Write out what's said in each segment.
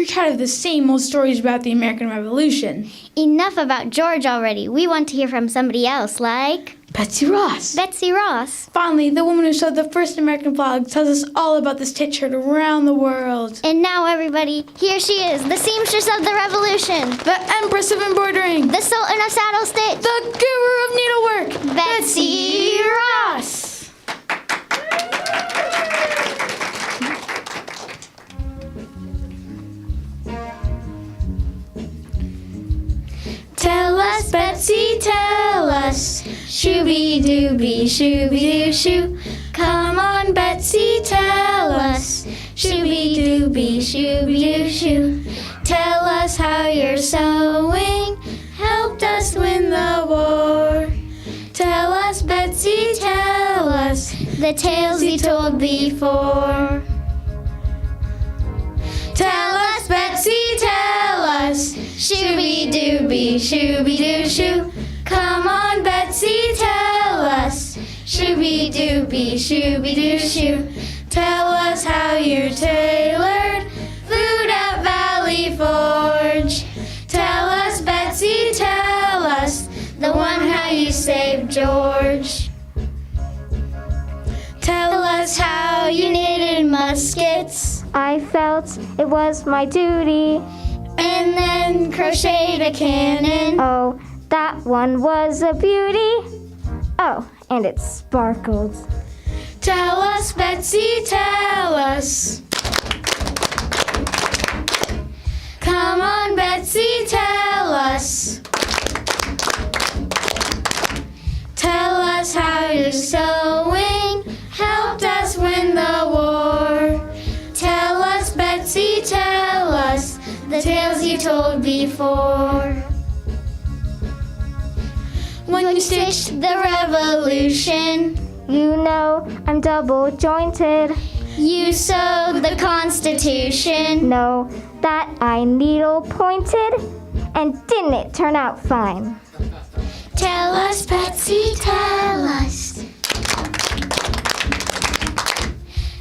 You're tired of the same old stories about the American Revolution. Enough about George already. We want to hear from somebody else, like... Betsy Ross. Betsy Ross. Finally, the woman who sewed the first American flag tells us all about the stitch heard around the world. And now, everybody, here she is, the seamstress of the Revolution. The Empress of Embroidering. The Sultan of Saddle Stitch. The Guru of Needlework. Betsy Ross. Tell us, Betsy, tell us. Shooby-dooby, shooby-doo-shoo. Come on, Betsy, tell us. Shooby-dooby, shooby-doo-shoo. Tell us how your sewing helped us win the war. Tell us, Betsy, tell us The tales you told before. Tell us, Betsy, tell us. Shooby-dooby, shooby-doo-shoo. Come on, Betsy, tell us. Shooby-dooby, shooby-doo-shoo. Tell us how you tailored food at Valley Forge. Tell us, Betsy, tell us the one how you saved George. Tell us how you knitted muskets. I felt it was my duty. And then crocheted a cannon. Oh, that one was a beauty. Oh, and it sparkled. Tell us, Betsy, tell us. Come on, Betsy, tell us. Tell us how your sewing helped us win the war. Tell us, Betsy, tell us the tales you told before. When you stitched the Revolution, You know I'm double jointed. you sewed the Constitution. Know that I needle pointed. And didn't it turn out fine? Tell us, Betsy, tell us.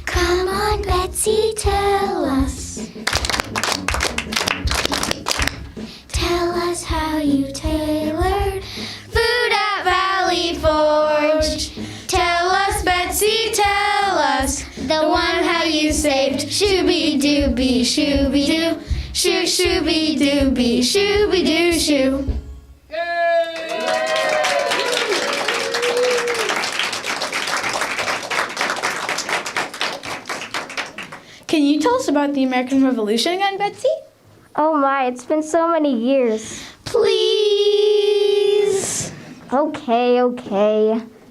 Come on, Betsy, tell us. Tell us how you tailored food at Valley Forge. Tell us, Betsy, tell us the one how you saved Shooby-dooby, shooby-doo, shoo, shooby-dooby, shooby-doo-shoo. Can you tell us about the American Revolution again, Betsy? Oh my, it's been so many years. Please. Okay.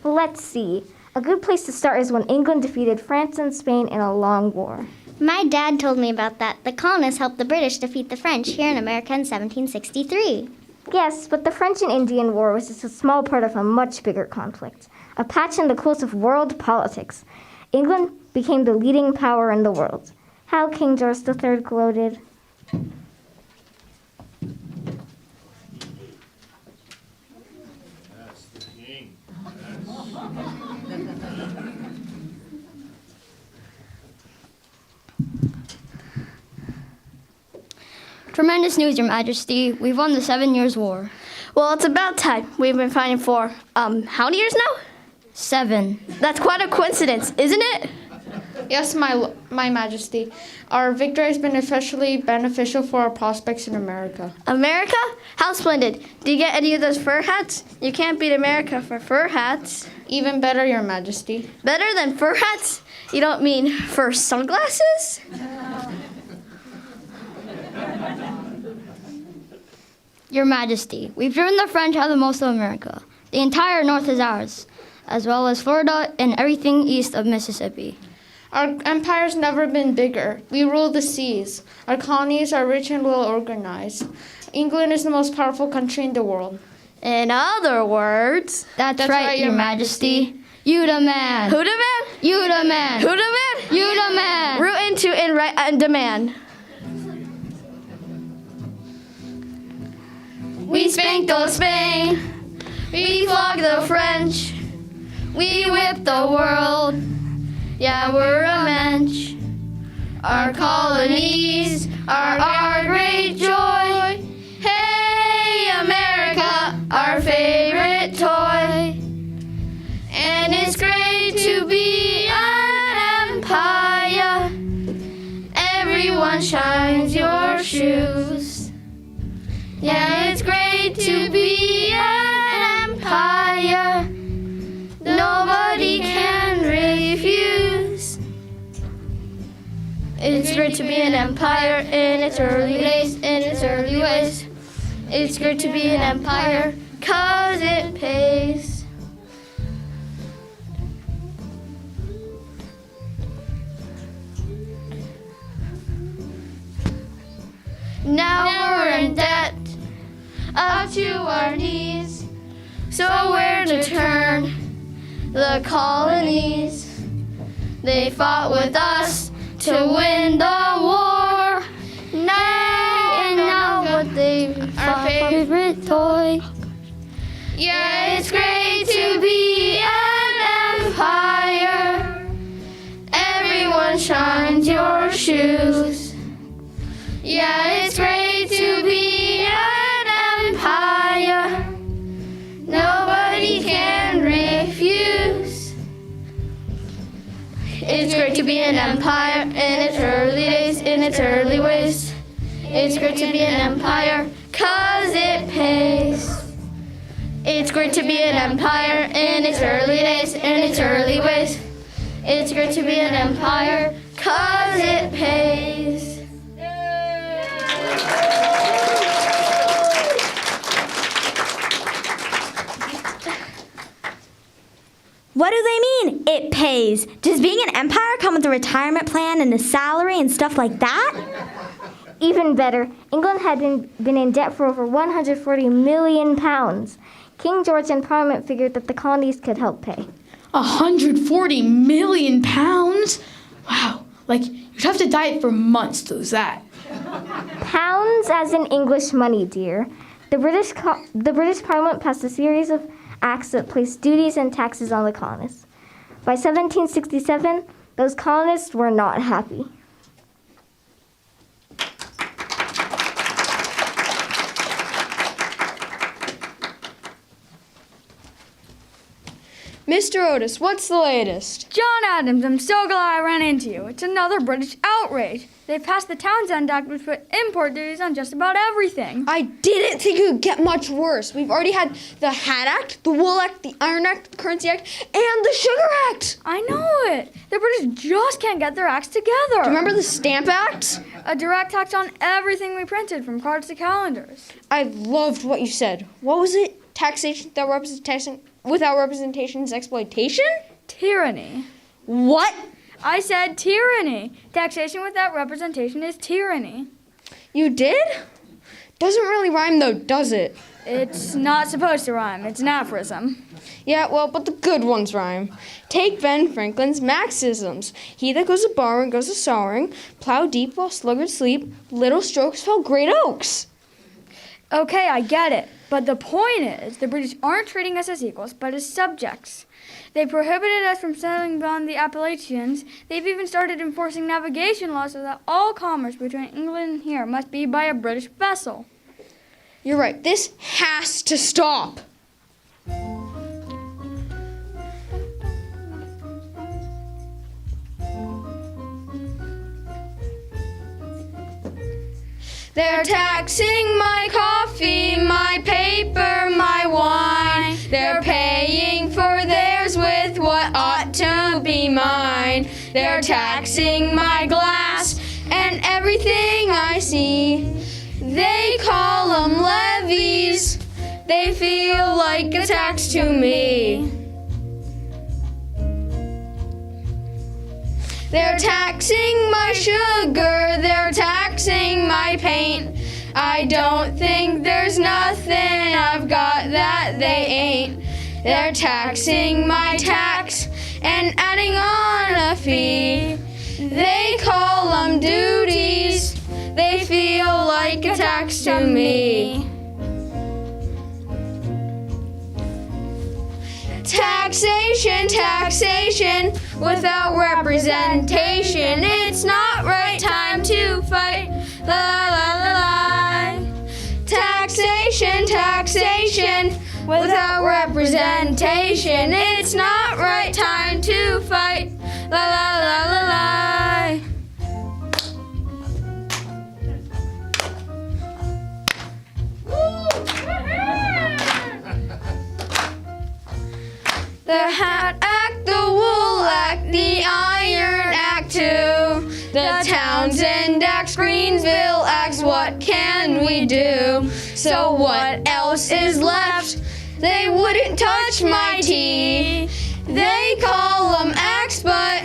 Let's see. A good place to start is when England defeated France and Spain in a long war. My dad told me about that. The colonists helped the British defeat the French here in America in 1763. Yes, but the French and Indian War was just a small part of a much bigger conflict. A patch in the quilt of world politics. England became the leading power in the world. How King George III gloated. Tremendous news, Your Majesty. We've won the 7 Years' War. Well, it's about time. We've been fighting for, how many years now? 7. That's quite a coincidence, isn't it? Yes, my Majesty. Our victory has been especially beneficial for our prospects in America. America? How splendid. Do you get any of those fur hats? You can't beat America for fur hats. Even better, Your Majesty. Better than fur hats? You don't mean fur sunglasses? Your Majesty, we've driven the French out of most of America. The entire north is ours, as well as Florida and everything east of Mississippi. Our empire's never been bigger. We rule the seas. Our colonies are rich and well organized. England is the most powerful country in the world. In other words... That's right, Your Majesty. You the man. Who the man? You the man. Who the man? You the man. Root into and right and demand. We spanked old Spain. We flogged the French. We whipped the world. Yeah, we're a mensch. Our colonies are our great joy. Hey, America, our favorite toy. And it's great to be an empire. Everyone shines your shoes. Yeah, it's great to be an empire. Nobody can refuse. It's great to be an empire in its early days, in its early ways. It's great to be an empire, 'cause it pays. Now we're in debt, up to our knees. So where to turn? The colonies. They fought with us to win the war. Now what they our favorite toy. Yeah, it's great to be an empire. Everyone shines your shoes. Yeah, it's great to be an empire. Nobody can refuse. It's great to be an empire in its early days, in its early ways. It's great to be an empire, 'cause it pays. It's great to be an empire in its early days, in its early ways. It's great to be an empire, 'cause it pays. What do they mean, it pays? Does being an empire come with a retirement plan and a salary and stuff like that? Even better, England had been in debt for over 140 million pounds. King George and Parliament figured that the colonies could help pay. 140 million pounds? Wow, like you'd have to diet for months to lose that. Pounds as in English money, dear. The British Parliament passed a series of acts that placed duties and taxes on the colonists. By 1767, those colonists were not happy. Mr. Otis, what's the latest? John Adams, I'm so glad I ran into you. It's another British outrage. They've passed the Townsend Act, which put import duties on just about everything. I didn't think it would get much worse. We've already had the Hat Act, the Wool Act, the Iron Act, the Currency Act, and the Sugar Act. I know it. The British just can't get their acts together. Do you remember the Stamp Act? A direct tax on everything we printed, from cards to calendars. I loved what you said. What was it? Taxation without representation is exploitation? Tyranny. What? I said tyranny. Taxation without representation is tyranny. You did? Doesn't really rhyme though, does it? It's not supposed to rhyme. It's an aphorism. Yeah, well, but the good ones rhyme. Take Ben Franklin's Maxims. He that goes a-borrowing goes a-sowing, plow deep while sluggards sleep, little strokes fell great oaks. Okay, I get it. But the point is, the British aren't treating us as equals, but as subjects. They prohibited us from sailing beyond the Appalachians. They've even started enforcing navigation laws so that all commerce between England and here must be by a British vessel. You're right. This has to stop. They're taxing my coffee, my paper, my wine. They're paying for theirs with what ought to be mine. They're taxing my glass and everything I see. They call them levies. They feel like a tax to me. They're taxing my sugar, they're taxing my paint. I don't think there's nothing I've got that they ain't. They're taxing my tax and adding on a fee. They call them duties, they feel like a tax to me. Taxation, taxation, without representation. It's not right time to fight. La la la la. Taxation, taxation, without representation. It's not right time to fight. La la la la la. The Hat Act, the Wool Act, the Iron Act too. The Townsend Act, Greensville Acts, what can we do? So what else is left? They wouldn't touch my tea. They call them acts, but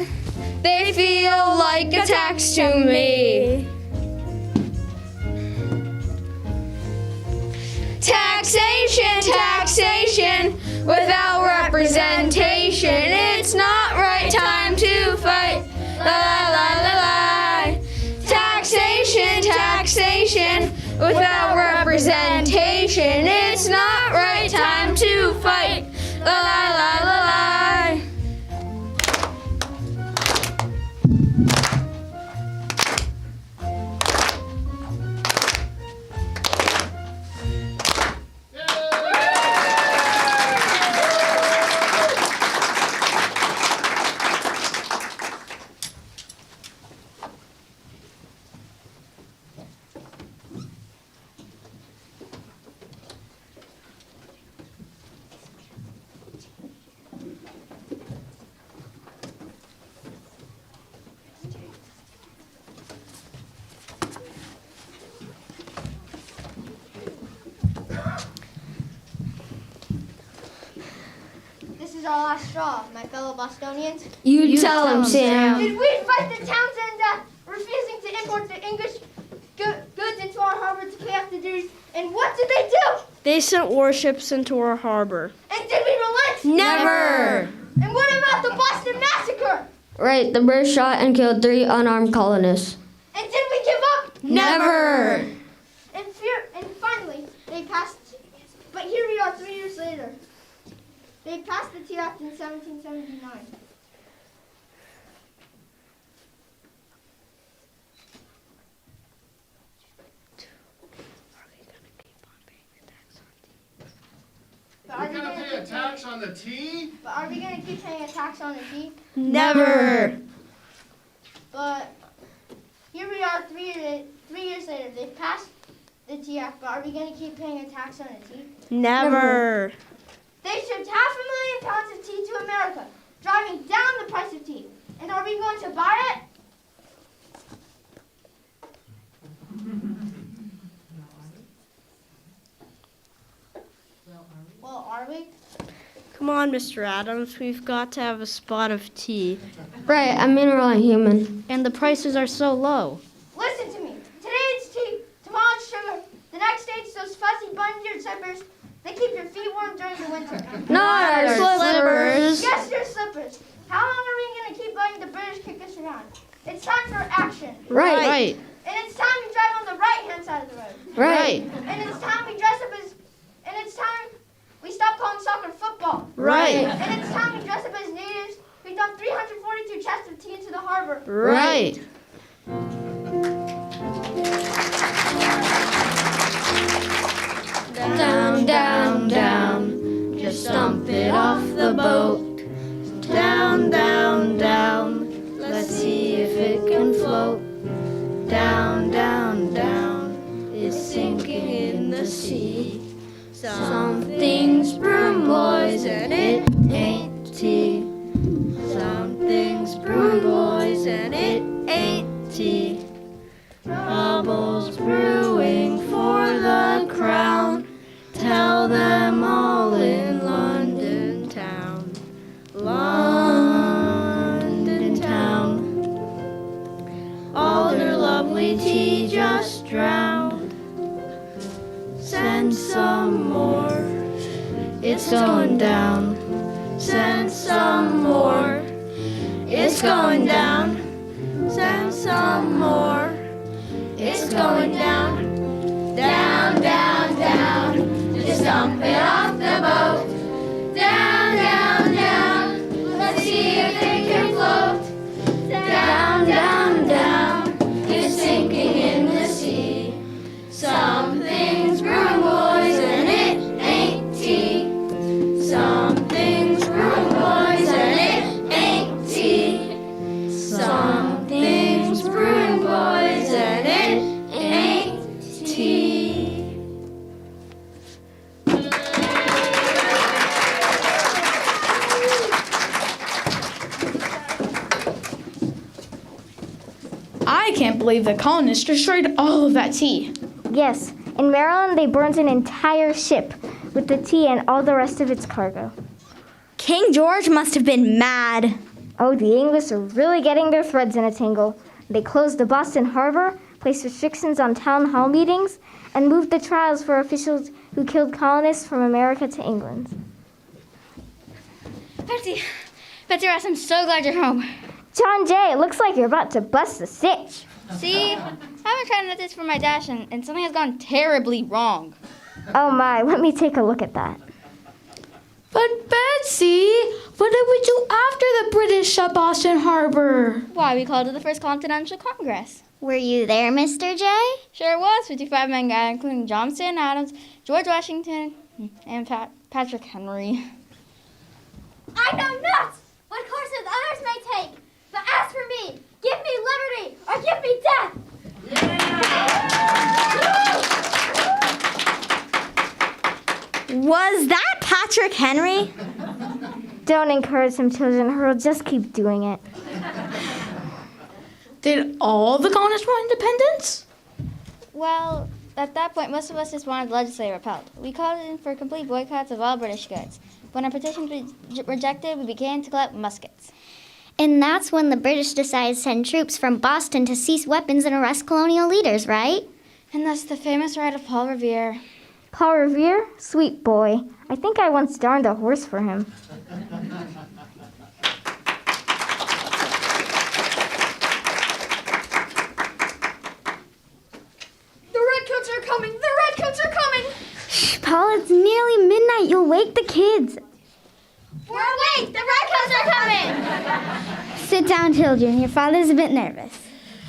they feel like a tax to me. Taxation, taxation, without representation. It's not right time to fight. La la la la la. Taxation, taxation, without representation. It's not right time to fight. La la la la la. This is our last straw, my fellow Bostonians. You tell him, Sam. Did we fight the Townsend refusing to import the English goods into our harbor to pay off the duties? And what did they do? They sent warships into our harbor. And did we relent? Never. And what about the Boston Massacre? Right, the British shot and killed 3 unarmed colonists. And did we give up? Never. And finally, they passed. But here we are 3 years later. They passed the Tea Act in 1779. We're gonna pay a tax on the tea? But are we going to keep paying a tax on the tea? Never. But here we are 3 years later. They passed the Tea Act, but are we going to keep paying a tax on the tea? Never. They shipped 500,000 pounds of tea to America, driving down the price of tea. And are we going to buy it? Well, are we? Come on, Mr. Adams, we've got to have a spot of tea. Right, I mean, we're only human. And the prices are so low. Listen to me. Today it's tea, tomorrow it's sugar. The next day it's those fuzzy bun-eared slippers. They keep your feet warm during the winter. Not our slippers. Yes, your slippers. How long are we going to keep letting the British kick us around? It's time for action. Right. And it's time we drive on the right-hand side of the road. Right. And it's time we dress up as... And it's time we stop calling soccer football. Right. And it's time we dress up as natives. We dumped 342 chests of tea into the harbor. Right. Down, down, down, just dump it off the boat. Down, down, down, let's see if it can float. Down, down, down, it's sinking in the sea. Something's brewing, boys, and it ain't tea. Something's brewing, boys, and it ain't tea. Troubles brewing for the crown. Tell them all in London town. London town. All their lovely tea just drowned. Send some more. It's going down. Send some more. It's going down. Send some more. It's going down. Down, down, down. Just dump it off the boat. Down, down, down. Let's see if it can float. Down, down, down. It's sinking in the sea. believe the colonists destroyed all of that tea. Yes, in Maryland they burned an entire ship with the tea and all the rest of its cargo. King George must have been mad. Oh, the English are really getting their threads in a tangle. They closed the Boston harbor, placed restrictions on town hall meetings, and moved the trials for officials who killed colonists from America to England. Betsy Ross, I'm so glad you're home. John Jay, it looks like you're about to bust a stitch. See? I've been trying to net this for my dash, and something has gone terribly wrong. Oh my, let me take a look at that. But Betsy, what did we do after the British shut Boston Harbor? Why, we called it the First Continental Congress. Were you there, Mr. Jay? Sure was. 55 men gathered, including Johnston, Adams, George Washington, and Patrick Henry. I know not what courses others may take, but as for me, give me liberty or give me death. Was that Patrick Henry? Don't encourage him, children, or he'll just keep doing it. Did all the colonists want independence? Well, at that point, most of us just wanted the legislature upheld. We called in for complete boycotts of all British goods. When our petition was rejected, we began to collect muskets. And that's when the British decided to send troops from Boston to seize weapons and arrest colonial leaders, right? And thus the famous ride of Paul Revere. Paul Revere? Sweet boy. I think I once darned a horse for him. The redcoats are coming! The redcoats are coming! Shh, Paul, it's nearly midnight. You'll wake the kids. We're awake! The redcoats are coming! Sit down, children. Your father's a bit nervous.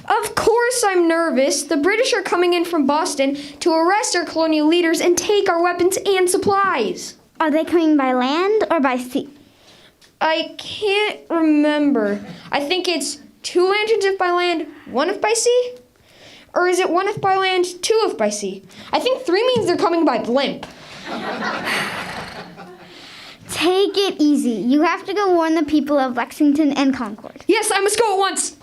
Of course I'm nervous. The British are coming in from Boston to arrest our colonial leaders and take our weapons and supplies. Are they coming by land or by sea? I can't remember. I think it's 2 lanterns if by land, 1 if by sea? Or is it 1 if by land, 2 if by sea? I think 3 means they're coming by blimp. Take it easy. You have to go warn the people of Lexington and Concord. Yes, I must go at once.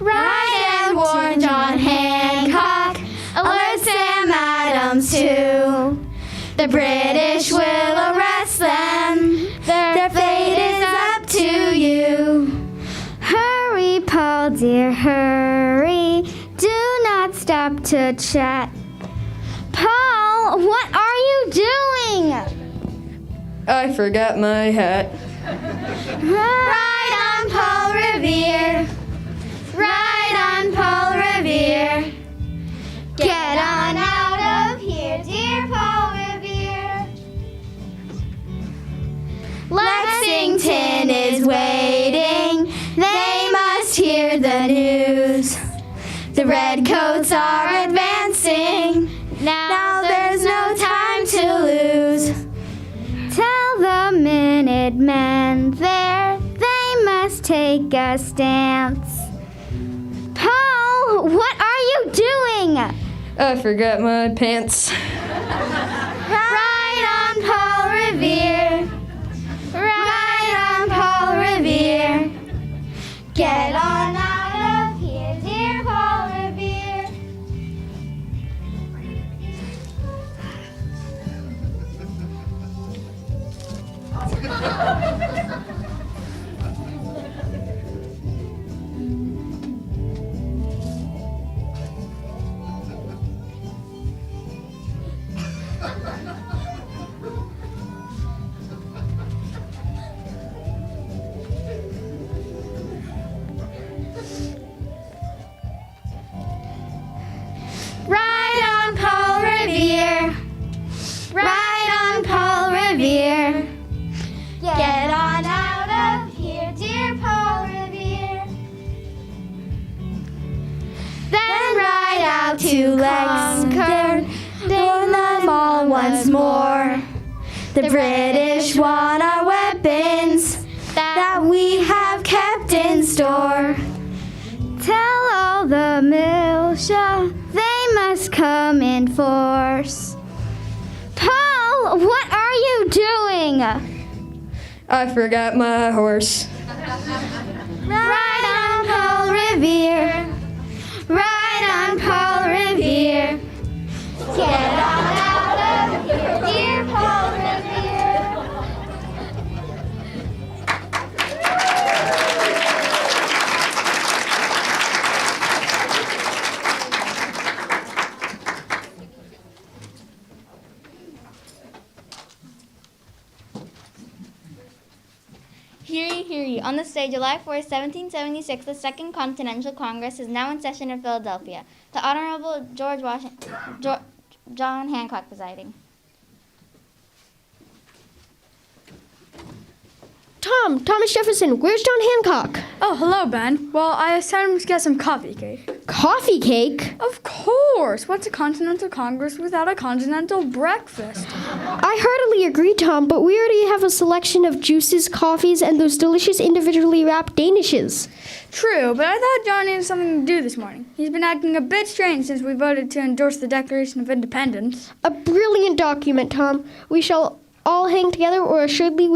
Ride and warn John Hancock, alert Sam Adams too. The British will arrest them, their fate is up to you. Hurry, Paul, dear, hurry. Do not stop to chat. Paul, what are you doing? I forgot my hat. Ride on Paul Revere, ride on Paul Revere. Get on out of here, dear Paul Revere. Lexington is waiting, they must hear the news. The redcoats are advancing, now there's no time to lose. Tell the Minutemen there they must take a stance. Paul, what are you doing? I forgot my pants. Ride on Paul Revere, ride on Paul Revere. Get on out of here, dear Paul Revere. Ride on Paul Revere, ride on Paul Revere. Get on out of here, dear Paul Revere. Then ride out to Lexington, burn them all once more. The British want our weapons that we have kept in store. Tell all the militia they must come in force. Paul, what are you singer. I forgot my horse. Ride on Paul Revere. Ride on Paul Revere. Get on out of here, dear Paul Revere. Hear ye. On the stage, July 4th, 1776, the Second Continental Congress is now in session in Philadelphia. The Honorable John Hancock presiding. Thomas Jefferson, where's John Hancock? Oh, hello, Ben. Well, I sent him to get some coffee cake. Coffee cake? Of course. What's a Continental Congress without a continental breakfast? I heartily agree, Tom, but we already have a selection of juices, coffees, and those delicious individually wrapped danishes. True, but I thought John needed something to do this morning. He's been acting a bit strange since we voted to endorse the Declaration of Independence. A brilliant document, Tom. We shall all hang together, or assuredly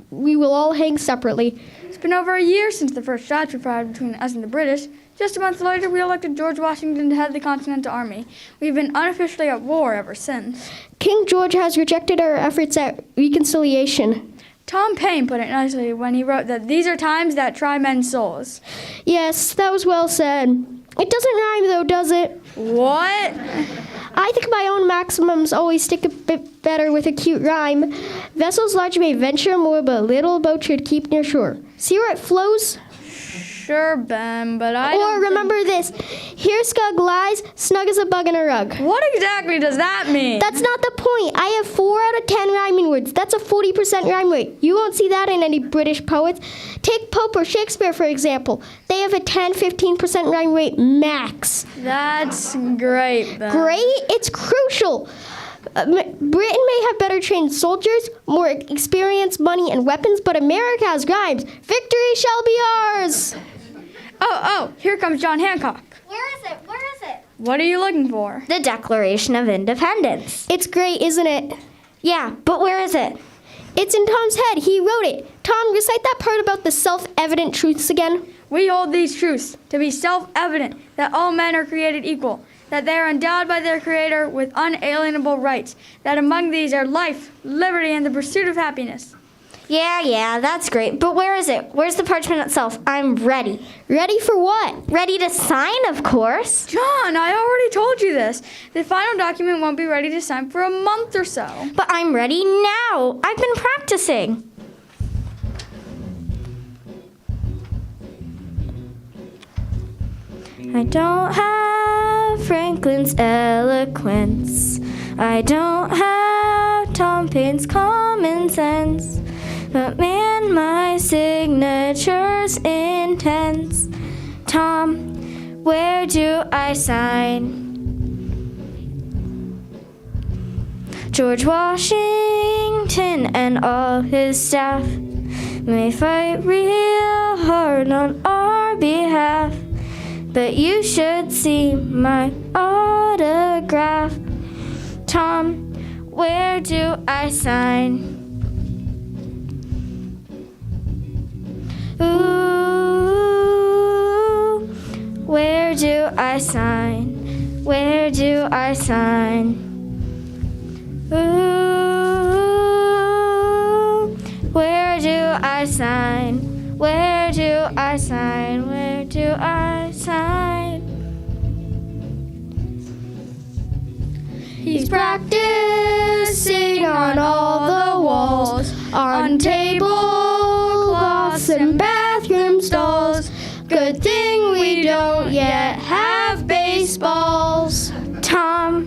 we will all hang separately. It's been over a year since the first shots were fired between us and the British. Just a month later, we elected George Washington to head the Continental Army. We've been unofficially at war ever since. King George has rejected our efforts at reconciliation. Tom Paine put it nicely when he wrote that these are times that try men's souls. Yes, that was well said. It doesn't rhyme, though, does it? What? I think my own maximums always stick a bit better with a cute rhyme. Vessels large may venture more, but a little boat should keep near shore. See where it flows? Sure, Ben, but I Or don't remember this. Here Skug lies, snug as a bug in a rug. What exactly does that mean? That's not the point. I have 4 out of 10 rhyming words. That's a 40% rhyme rate. You won't see that in any British poets. Take Pope or Shakespeare, for example. They have a 10-15% rhyme rate max. That's great, Ben. Great? It's crucial. Britain may have better trained soldiers, more experience, money, and weapons, but America has rhymes. Victory shall be ours. Oh, here comes John Hancock. Where is it? What are you looking for? The Declaration of Independence. It's great, isn't it? Yeah, but where is it? It's in Tom's head. He wrote it. Tom, recite that part about the self-evident truths again. We hold these truths to be self-evident that all men are created equal, that they are endowed by their Creator with unalienable rights, that among these are life, liberty, and the pursuit of happiness. Yeah, that's great. But where is it? Where's the parchment itself? I'm ready. Ready for what? Ready to sign, of course. John, I already told you this. The final document won't be ready to sign for a month or so. But I'm ready now. I've been practicing. I don't have Franklin's eloquence. I don't have Tom Paine's common sense. But man, my signature's intense. Tom, where do I sign? George Washington and all his staff may fight real hard on our behalf, but you should see my autograph. Tom, where do I sign? Ooh, where do I sign? Where do I sign? Ooh, where do I sign? Where do I sign? Where do I sign? He's practicing on all the walls, on tablecloths and bathroom stalls. Good thing we don't yet have baseballs. Tom,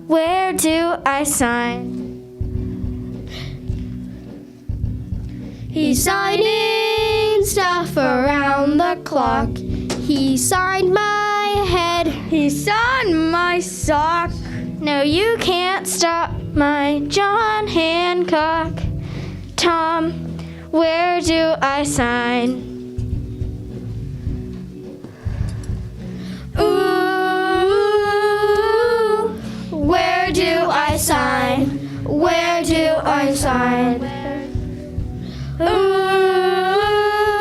where do I sign? He's signing stuff around the clock. He signed my head. He signed my sock. No, you can't stop my John Hancock. Tom, where do I sign? Ooh, where do I sign? Where do I sign? Ooh,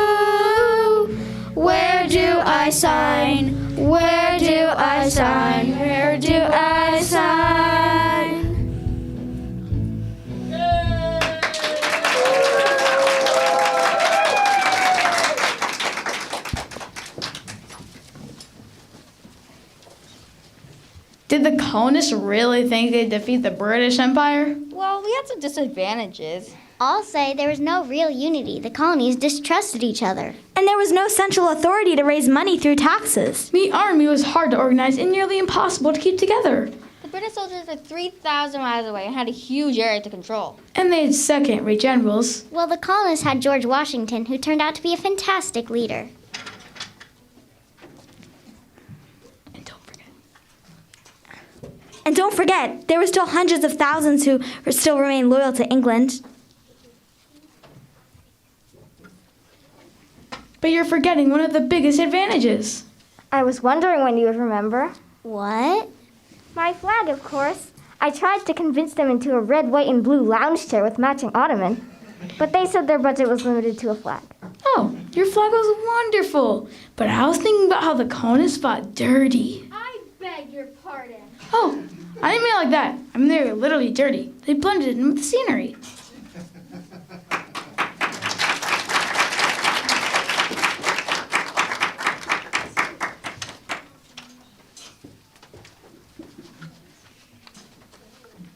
where do I sign? Where do I sign? Where do I sign? Did the colonists really think they'd defeat the British Empire? Well, we had some disadvantages. All say there was no real unity. The colonies distrusted each other. And there was no central authority to raise money through taxes. The army was hard to organize and nearly impossible to keep together. The British soldiers were 3,000 miles away and had a huge area to control. And they had second-rate generals. Well, the colonists had George Washington, who turned out to be a fantastic leader. And don't forget, there were still hundreds of thousands who still remained loyal to England. But you're forgetting one of the biggest advantages. I was wondering when you would remember. What? My flag, of course. I tried to convince them into a red, white, and blue lounge chair with matching ottoman. But they said their budget was limited to a flag. Oh, your flag was wonderful. But I was thinking about how the colonists fought dirty. I beg your pardon. Oh, I didn't mean it like that. I mean, they were literally dirty. They blended in with the scenery.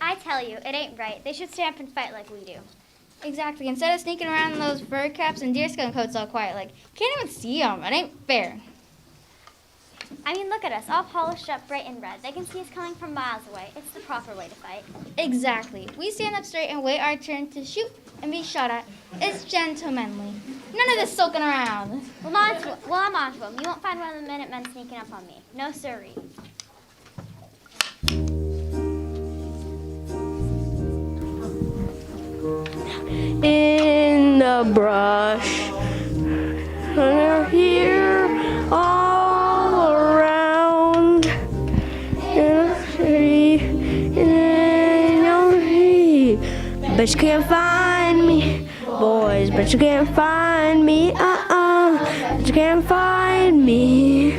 I tell you, it ain't right. They should stand up and fight like we do. Exactly. Instead of sneaking around in those fur caps and deerskin coats all quiet, like, can't even see them. It ain't fair. I mean, look at us, all polished up bright and red. They can see us coming from miles away. It's the proper way to fight. Exactly. We stand up straight and wait our turn to shoot and be shot at. It's gentlemanly. None of this sulking around. Well, I'm on to them. You won't find one of the Minutemen sneaking up on me. No siree. In the brush, they're here all around. In a tree, but you can't find me, boys. But you can't find me, but you can't find me.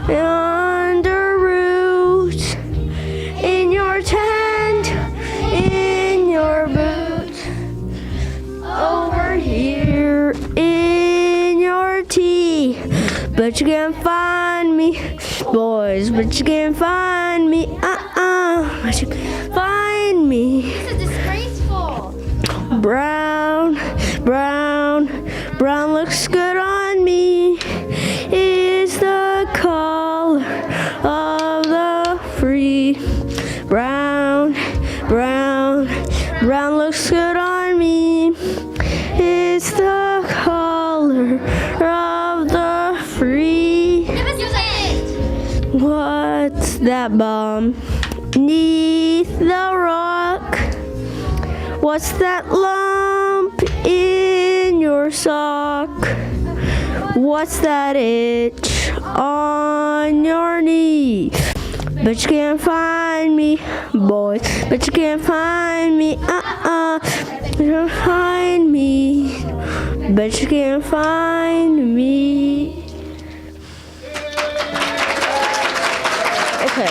Under roots, in your tent, in your boots, over here in your tea. But you can't find me, boys. But you can't find me, but you can't find me. This is disgraceful. Brown, brown, brown looks good on me. Is the color of the free. Brown, brown, brown looks good on me. It's the color of the free. What's that bump beneath the rock? What's that lump in your sock? What's that itch on your knee? But you can't find me, boys. But you can't find me, You can't find me. But you can't find me. Okay.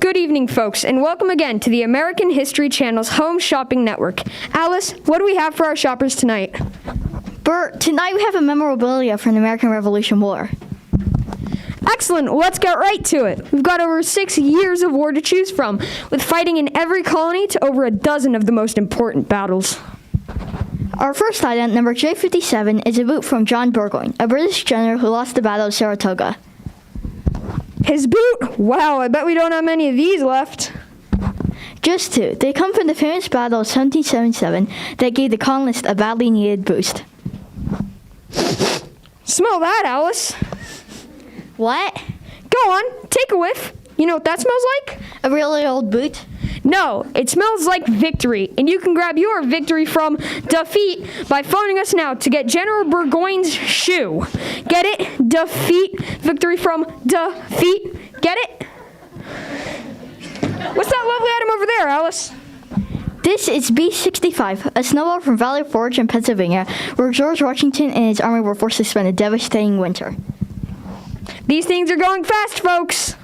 Good evening, folks, and welcome again to the American History Channel's Home Shopping Network. Alice, what do we have for our shoppers tonight? Bert, tonight we have a memorabilia from the American Revolution War. Excellent. Well, let's get right to it. We've got over 6 years of war to choose from, with fighting in every colony to over a dozen of the most important battles. Our first item, number J57, is a boot from John Burgoyne, a British general who lost the Battle of Saratoga. His boot? Wow, I bet we don't have many of these left. Just two. They come from the famous Battle of 1777 that gave the colonists a badly needed boost. Smell that, Alice. What? Go on, take a whiff. You know what that smells like? A really old boot? No, it smells like victory, and you can grab your victory from defeat by phoning us now to get General Burgoyne's shoe. Get it? Defeat. Victory from defeat. Get it? What's that lovely item over there, Alice? This is B-65, a snowball from Valley Forge in Pennsylvania, where George Washington and his army were forced to spend a devastating winter. These things are going fast, folks.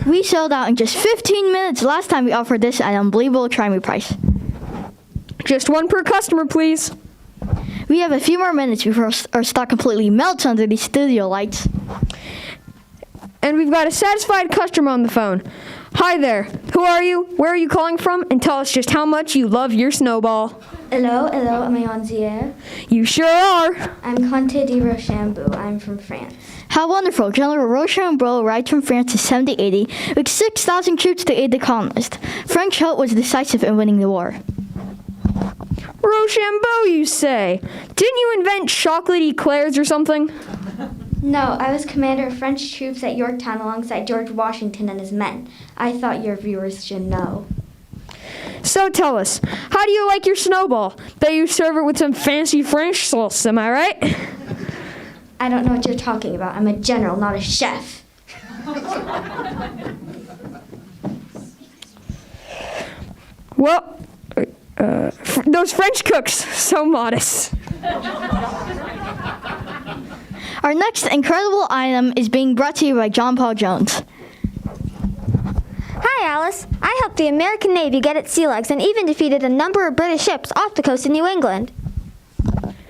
We sold out in just 15 minutes last time we offered this at an unbelievable try-me price. Just one per customer, please. We have a few more minutes before our stock completely melts under these studio lights. And we've got a satisfied customer on the phone. Hi there. Who are you? Where are you calling from? And tell us just how much you love your snowball. Hello, am I on the air? You sure are. I'm Comte de Rochambeau. I'm from France. How wonderful. General Rochambeau arrived from France in 1780 with 6,000 troops to aid the colonists. French help was decisive in winning the war. Rochambeau, you say? Didn't you invent chocolate eclairs or something? No, I was commander of French troops at Yorktown alongside George Washington and his men. I thought your viewers should know. So tell us, how do you like your snowball? Bet you serve it with some fancy French sauce, am I right? I don't know what you're talking about. I'm a general, not a chef. Well, those French cooks, so modest. Our next incredible item is being brought to you by John Paul Jones. Hi, Alice. I helped the American Navy get its sea legs and even defeated a number of British ships off the coast of New England.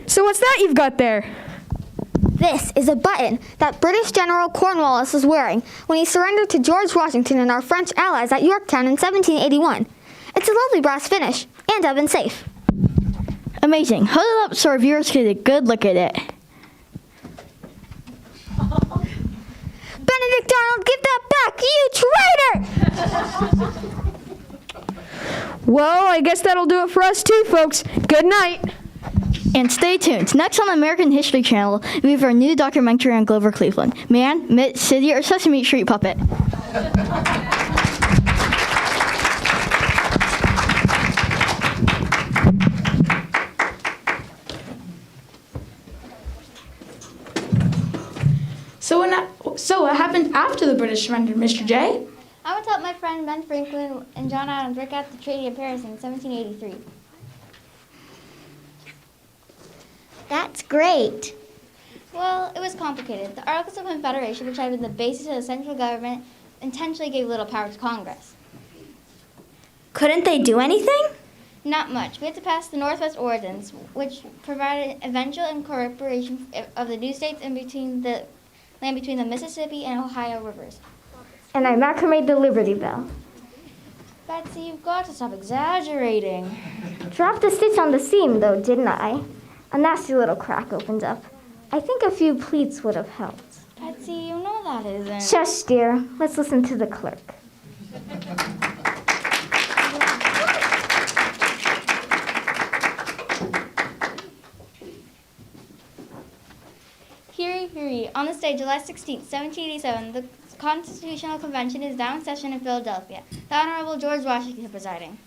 So what's that you've got there? This is a button that British General Cornwallis was wearing when he surrendered to George Washington and our French allies at Yorktown in 1781. It's a lovely brass finish and oven safe. Amazing. Hold it up so our viewers get a good look at it. Benedict Arnold, give that back, you traitor! Well, I guess that'll do it for us too, folks. Good night. And stay tuned. Next on the American History Channel, we have our new documentary on Grover Cleveland. Man, Myth, City, or Sesame Street Puppet. So what happened after the British surrendered, Mr. J? I went to help my friend Ben Franklin and John Adams work out the Treaty of Paris in 1783. That's great. Well, it was complicated. The Articles of Confederation, which had been the basis of the central government, intentionally gave little power to Congress. Couldn't they do anything? Not much. We had to pass the Northwest Ordinance, which provided eventual incorporation of the new states in between the land between the Mississippi and Ohio rivers. And I macrame the Liberty Bell. Betsy, you've got to stop exaggerating. Dropped a stitch on the seam, though, didn't I? A nasty little crack opened up. I think a few pleats would have helped. Betsy, you know that isn't. Shush, dear. Let's listen to the clerk. Hear. On this day, July 16, 1787, the Constitutional Convention is now in session in Philadelphia. The Honorable George Washington presiding.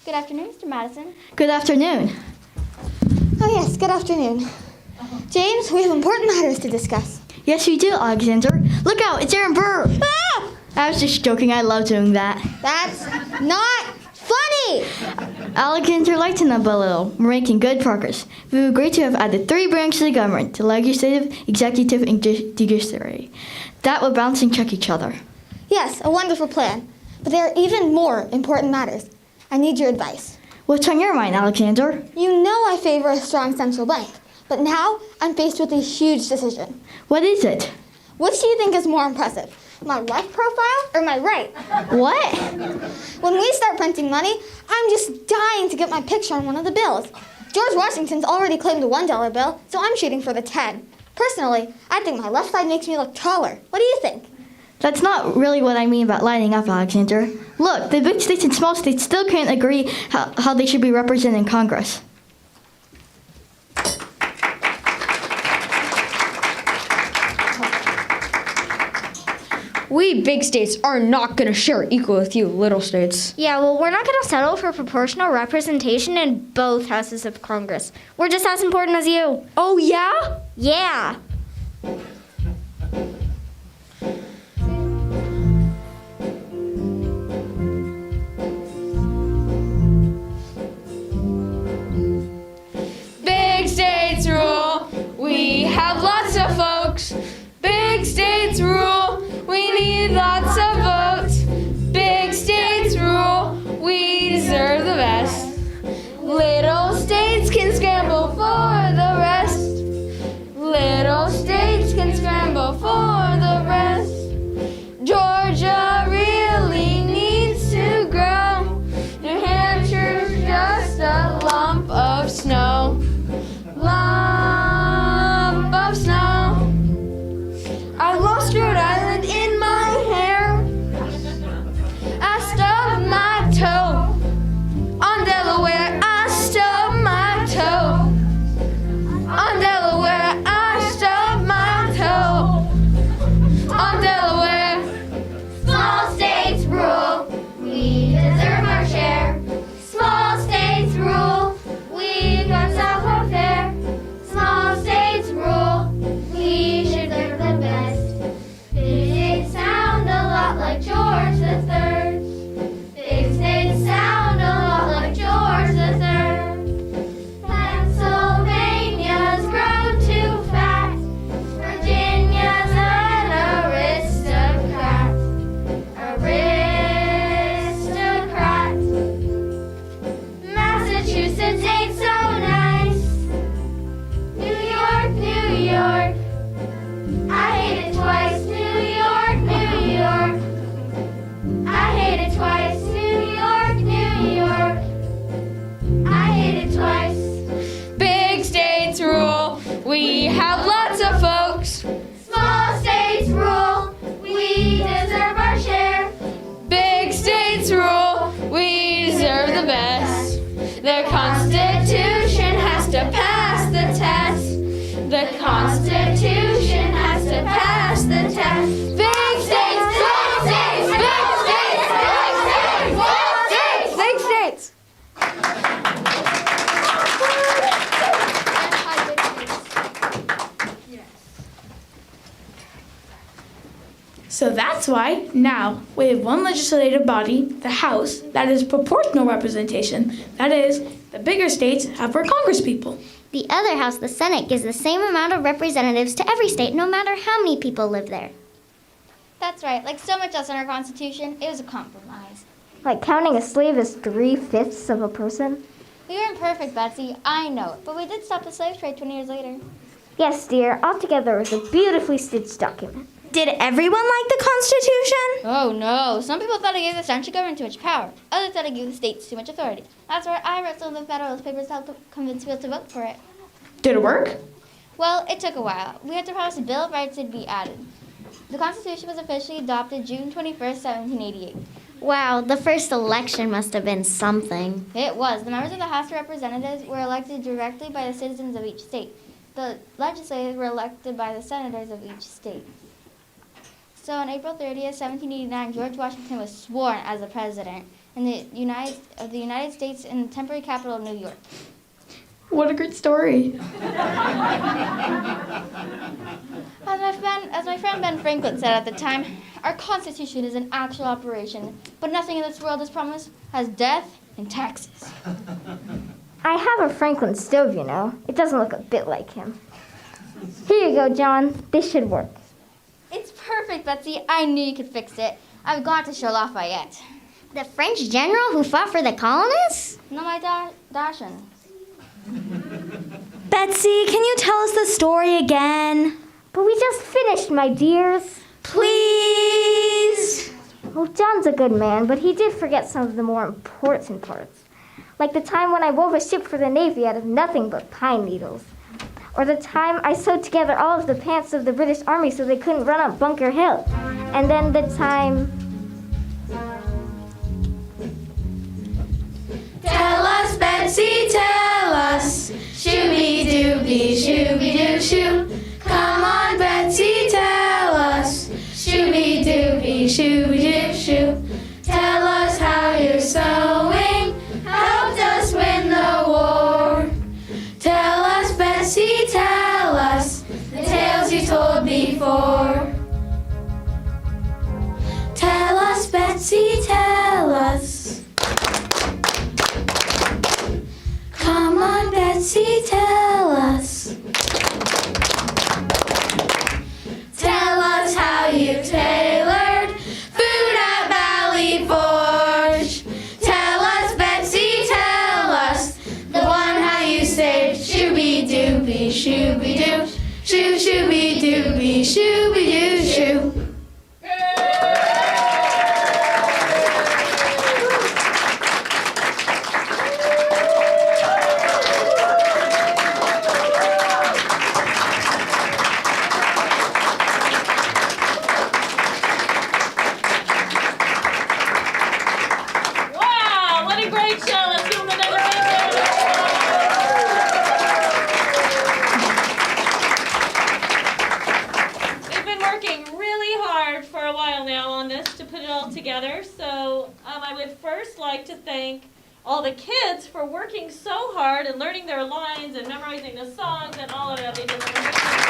Good afternoon, Mr. Madison. Good afternoon. Oh yes, good afternoon. James, we have important matters to discuss. Yes, we do, Alexander. Look out, it's Aaron Burr. Ah! I was just joking. I love doing that. That's not funny! Alexander lightened up a little. We're making good progress. We've agreed to have added 3 branches of government, the legislative, executive, and judiciary. That will balance and check each other. Yes, a wonderful plan. But there are even more important matters. I need your advice. What's on your mind, Alexander? You know I favor a strong central bank, but now I'm faced with a huge decision. What is it? Which do you think is more impressive, my left profile or my right? What? When we start printing money, I'm just dying to get my picture on one of the bills. George Washington's already claimed a $1 bill, so I'm shooting for the 10. Personally, I think my left side makes me look taller. What do you think? That's not really what I mean about lining up, Alexander. Look, the big states and small states still can't agree how they should be represented in Congress. We We big states are not going to share equal with you little states. Yeah, well, we're not going to settle for proportional representation in both houses of Congress. We're just as important as you. Oh, yeah? Yeah. Big states rule. We have lots of folks. Big states rule. We need lots of votes. Big states rule. We deserve the best. Little states can scramble for the rest. Little states can scramble for the rest. Georgia really needs to grow. New Hampshire's just a lump of snow. Lump of snow. I lost Rhode Island in my hair. I stubbed my toe. On Delaware, I stubbed my toe. On Delaware, I stubbed my toe. On Delaware. Small states rule, we deserve our share. Small states rule, we got self-welfare. Small states rule, we should deserve the best. Big states sound a lot like George III. Big states sound a lot like George III. Pennsylvania's grown too fast. Virginia's an aristocrat. Aristocrat. Massachusetts ain't so nice. New York, New York. I hate it twice. New York, New York. I hate it twice. New York, New York. I hate it twice. Big states rule. We have lots of folks. Small states rule. We deserve our share. Big states rule. We deserve the best. Their Constitution has to pass the test. The Constitution has to pass the test. Big states, big states, big states, big states, big states. So that's why now we have one legislative body, the House, that is proportional representation. That is, the bigger states have more congresspeople. The other house, the Senate, gives the same amount of representatives to every state, no matter how many people live there. That's right. Like so much else in our Constitution, it was a compromise. Like counting a slave as 3/5 of a person? We weren't perfect, Betsy. I know it. But we did stop the slave trade 20 years later. Yes, dear. Altogether, it was a beautifully stitched document. Did everyone like the Constitution? Oh, no. Some people thought it gave the central government too much power. Others thought it gave the states too much authority. That's why I wrote some of the Federalist Papers to help convince people to vote for it. Did it work? Well, it took a while. We had to pass a Bill of Rights to be added. The Constitution was officially adopted June 21st, 1788. Wow, the first election must have been something. It was. The members of the House of Representatives were elected directly by the citizens of each state. The legislators were elected by the senators of each state. So on April 30th, 1789, George Washington was sworn as the president in the United States in the temporary capital of New York. What a great story. As my friend Ben Franklin said at the time, our Constitution is an actual operation, but nothing in this world, as promised, has death and taxes. I have a Franklin stove, you know. It doesn't look a bit like him. Here you go, John. This should work. It's perfect, Betsy. I knew you could fix it. I've got to show Lafayette. The French general who fought for the colonists? No, my Dashin. Betsy, can you tell us the story again? But we just finished, my dears. Please? Well, John's a good man, but he did forget some of the more important parts. Like the time when I wove a ship for the Navy out of nothing but pine needles. Or the time I sewed together all of the pants of the British Army so they couldn't run up Bunker Hill. And then the time... Tell us, Betsy, tell us. Shooby-dooby, shooby-doo-shoo. Come on, Betsy, tell us. Shooby-dooby, sewing helped us win the war. Tell us, Betsy, tell us the tales you told before. Tell us, Betsy, tell us. Come on, Betsy, tell us. Tell us how you tailored food at Valley Forge. Tell us, Betsy, tell us the one how you saved shooby-dooby, shooby-doo, shoo, shooby-dooby, shooby-doo, shoo. Wow, what a great show. Let's give them another big round of applause. We've been working really hard for a while now on this to put it all together. So I would first like to thank all the kids for working so hard and learning their lines and memorizing the songs and all of that. They did an amazing job.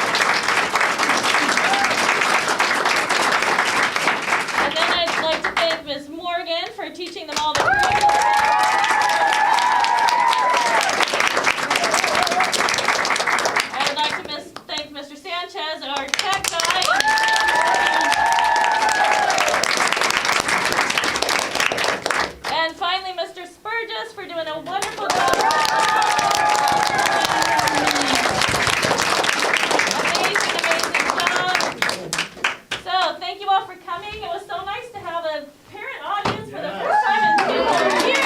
And then I'd like to thank Ms. Morgan for teaching them all the curriculum. I would like to thank Mr. Sanchez, our tech guy. And finally, Mr. Spurgis for doing a wonderful job. Amazing, amazing job. So, thank you all for coming. It was so nice to have a parent audience for the first time in 2 years.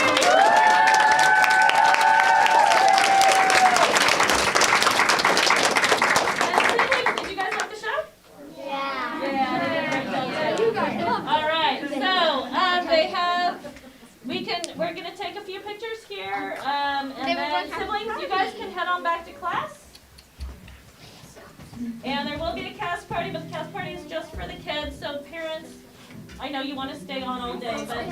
And siblings, did you guys like the show? Yeah. Yeah, they did a great job. All right, so we're gonna take a few pictures here, and then siblings, you guys can head on back to class. And there will be a cast party, but the cast party is just for the kids, so parents, I know you want to stay on all day, but